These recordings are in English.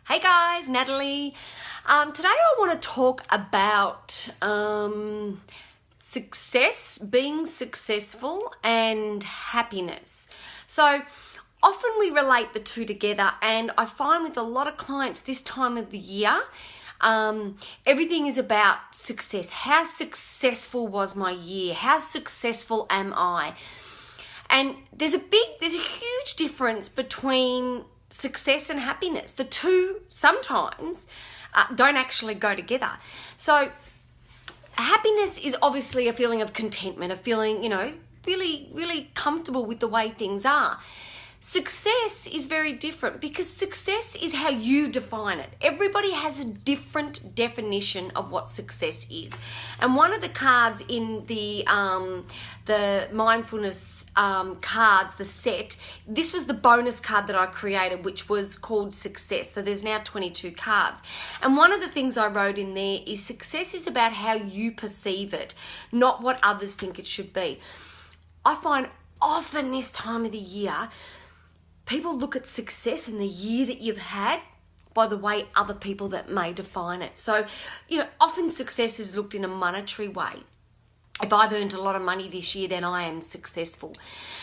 Hey guys, Natalie. Today I want to talk about success, being successful, and happiness. So often we relate the two together, and I find with a lot of clients this time of the year, everything is about success. How successful was my year? How successful am I? And there's a huge difference between success and happiness. The two sometimes don't actually go together. So happiness is obviously a feeling of contentment, a feeling, really, really comfortable with the way things are. Success is very different because success is how you define it. Everybody has a different definition of what success is. And one of the cards in the mindfulness cards, the set, this was the bonus card that I created, which was called Success. So there's now 22 cards. And one of the things I wrote in there is success is about how you perceive it, not what others think it should be. I find often this time of the year, people look at success in the year that you've had by the way other people that may define it. So, often success is looked in a monetary way. If I've earned a lot of money this year, then I am successful.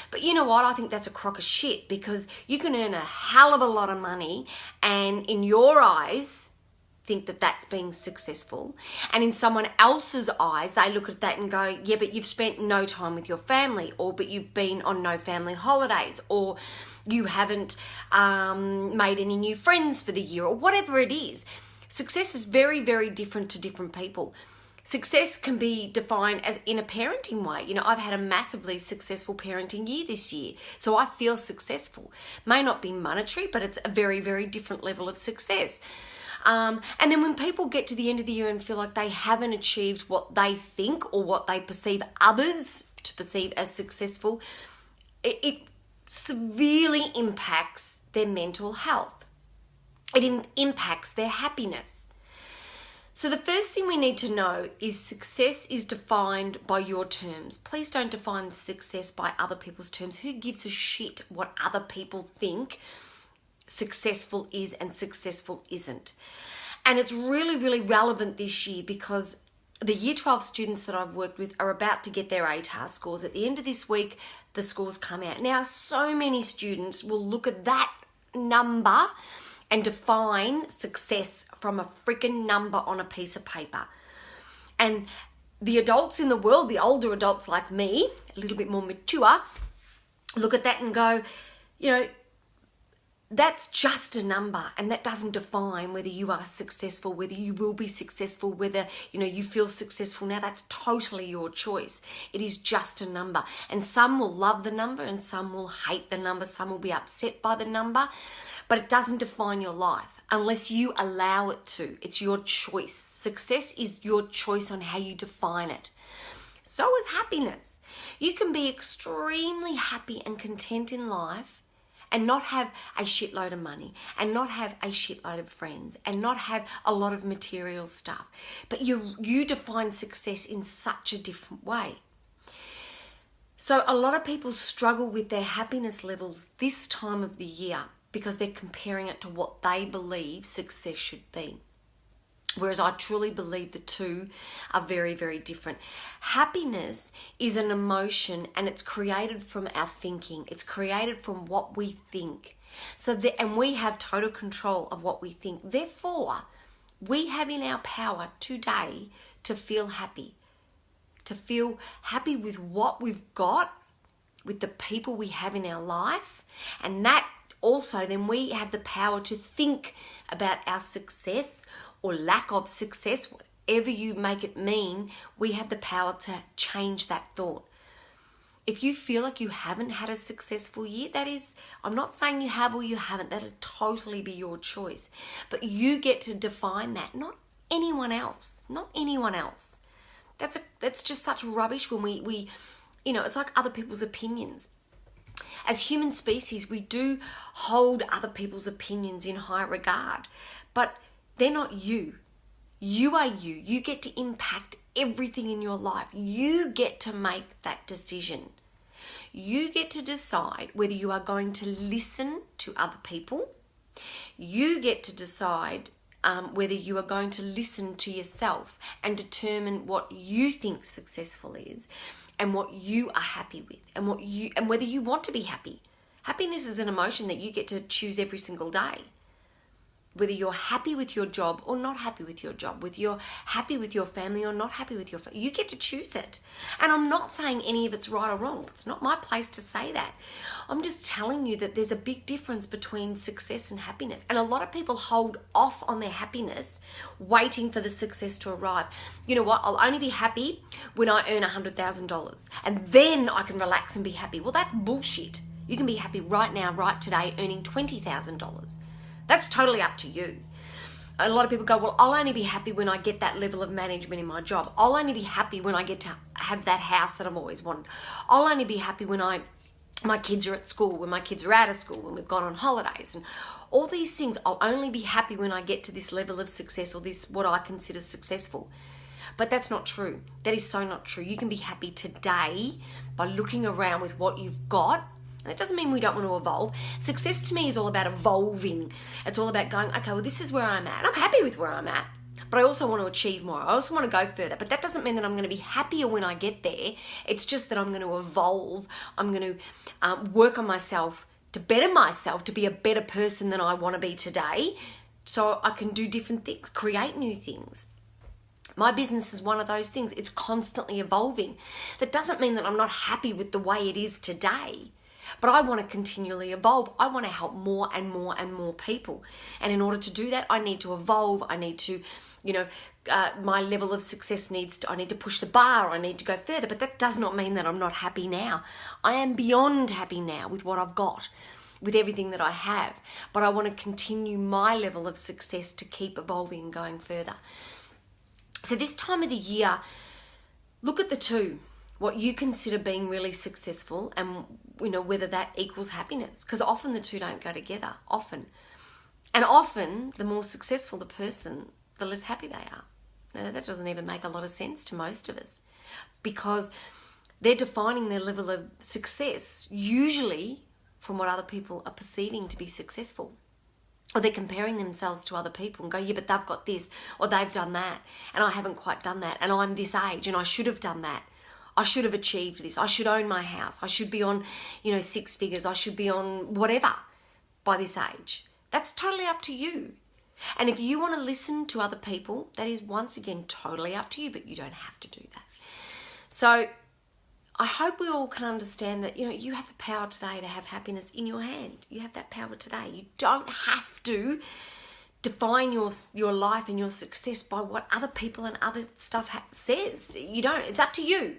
But you know what? I think that's a crock of shit, because you can earn a hell of a lot of money and in your eyes think that that's being successful, and in someone else's eyes they look at that and go, yeah, but you've spent no time with your family, or but you've been on no family holidays, or you haven't made any new friends for the year, or whatever it is. Success is very, very different to different people. Success can be defined as in a parenting way. I've had a massively successful parenting year this year, so I feel successful. May not be monetary, but it's a very, very different level of success. And then when people get to the end of the year and feel like they haven't achieved what they think or what they perceive others to perceive as successful, it severely impacts their mental health. It impacts their happiness. So the first thing we need to know is success is defined by your terms. Please don't define success by other people's terms. Who gives a shit what other people think successful is and successful isn't? And it's really, really relevant this year because the Year 12 students that I've worked with are about to get their ATAR scores. At the end of this week, the scores come out. Now, so many students will look at that number and define success from a freaking number on a piece of paper. And the adults in the world, the older adults like me, a little bit more mature, look at that and go, that's just a number, and that doesn't define whether you are successful, whether you will be successful, whether you feel successful now. That's totally your choice. It is just a number, and some will love the number and some will hate the number, some will be upset by the number, but it doesn't define your life unless you allow it to. It's your choice. Success is your choice on how you define it. So is happiness. You can be extremely happy and content in life and not have a shitload of money, and not have a shitload of friends, and not have a lot of material stuff. But you define success in such a different way. So a lot of people struggle with their happiness levels this time of the year because they're comparing it to what they believe success should be. Whereas I truly believe the two are very, very different. Happiness is an emotion, and it's created from our thinking. It's created from what we think. And we have total control of what we think. Therefore, we have in our power today to feel happy. To feel happy with what we've got, with the people we have in our life. And that also, then we have the power to think about our success or lack of success, whatever you make it mean. We have the power to change that thought. If you feel like you haven't had a successful year, that is, I'm not saying you have or you haven't, that'll totally be your choice. But you get to define that, not anyone else, not anyone else. That's just such rubbish when we it's like other people's opinions. As human species, we do hold other people's opinions in high regard, but they're not you. You are you. You get to impact everything in your life. You get to make that decision. You get to decide whether you are going to listen to other people You get to decide whether you are going to listen to yourself and determine what you think successful is and what you are happy with and whether you want to be happy. Happiness is an emotion that you get to choose every single day. Whether you're happy with your job or not happy with your job, whether you're happy with your family or not happy with your family, you get to choose it. And I'm not saying any of it's right or wrong. It's not my place to say that. I'm just telling you that there's a big difference between success and happiness. And a lot of people hold off on their happiness, waiting for the success to arrive. You know what? I'll only be happy when I earn $100,000 and then I can relax and be happy. Well, that's bullshit. You can be happy right now, right today, earning $20,000. That's totally up to you. A lot of people go, well, I'll only be happy when I get that level of management in my job. I'll only be happy when I get to have that house that I've always wanted. I'll only be happy when my kids are at school, when my kids are out of school, when we've gone on holidays. And all these things, I'll only be happy when I get to this level of success or this, what I consider successful. But that's not true. That is so not true. You can be happy today by looking around with what you've got. And that doesn't mean we don't want to evolve. Success to me is all about evolving. It's all about going, okay, well, this is where I'm at. I'm happy with where I'm at, but I also want to achieve more. I also want to go further. But that doesn't mean that I'm going to be happier when I get there. It's just that I'm going to evolve. I'm going to work on myself to better myself, to be a better person than I want to be today, so I can do different things, create new things. My business is one of those things. It's constantly evolving. That doesn't mean that I'm not happy with the way it is today. But I want to continually evolve. I want to help more and more and more people. And in order to do that, I need to evolve. I need to, my level of success I need to push the bar. I need to go further. But that does not mean that I'm not happy now. I am beyond happy now with what I've got, with everything that I have. But I want to continue my level of success to keep evolving and going further. So this time of the year, look at the two. What you consider being really successful and, whether that equals happiness. Because often the two don't go together, often. And often, the more successful the person, the less happy they are. Now, that doesn't even make a lot of sense to most of us. Because they're defining their level of success, usually from what other people are perceiving to be successful. Or they're comparing themselves to other people and go, yeah, but they've got this, or they've done that, and I haven't quite done that, and I'm this age, and I should have done that. I should have achieved this. I should own my house. I should be on, 6 figures. I should be on whatever by this age. That's totally up to you. And if you want to listen to other people, that is once again totally up to you, but you don't have to do that. So I hope we all can understand that, you have the power today to have happiness in your hand. You have that power today. You don't have to define your life and your success by what other people and other stuff says. You don't. It's up to you.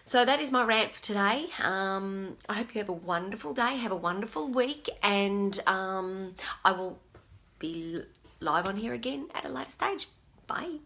So that is my rant for today. I hope you have a wonderful day, have a wonderful week, and I will be live on here again at a later stage. Bye.